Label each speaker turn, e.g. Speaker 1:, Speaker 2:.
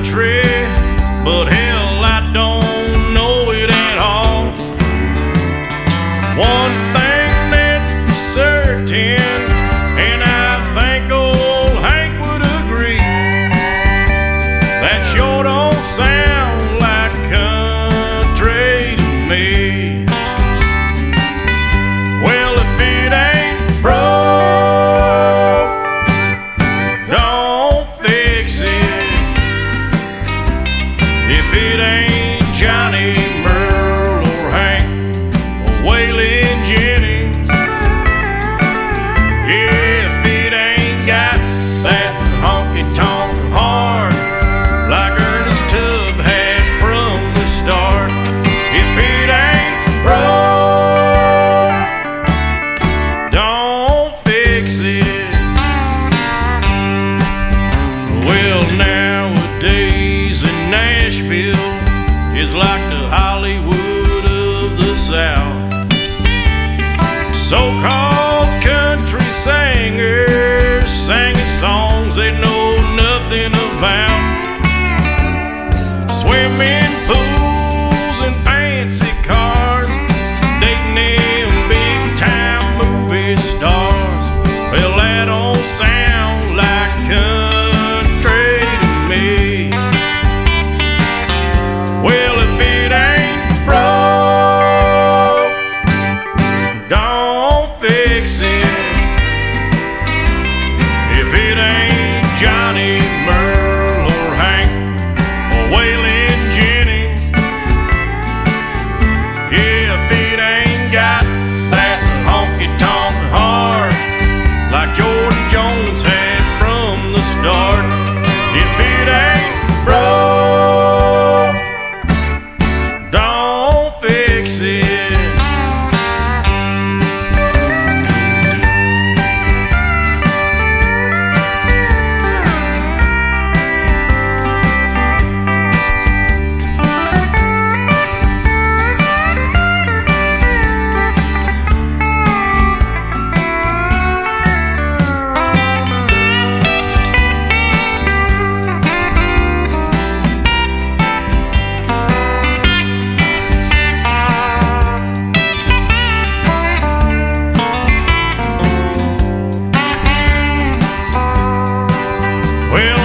Speaker 1: country, but hell, I don't know it at all. One thing that's certain, and I think old Hank would agree, that sure don't sound like country to me. Well, if it ain't broke, don't fix it. If it ain't Johnny, Merle, or Hank, or Waylon Jennings, yeah, if it ain't got that honky-tonk heart like Ernest Tubb had from the start, if it ain't broke, don't fix it. Well, nowadays in Nashville is like the Hollywood of the South. So-called country singers singing songs they know nothing about. Swimming pools and fancy cars, dating them big-time movie stars. Well, that don't sound like country to me. Well, if it ain't broke, don't fix it. If it ain't Johnny, Merle, or Hank, or Waylon Jennings, yeah, if it ain't got that honky-tonk heart like George Jones had from the start, if it ain't broke, don't fix it. Well,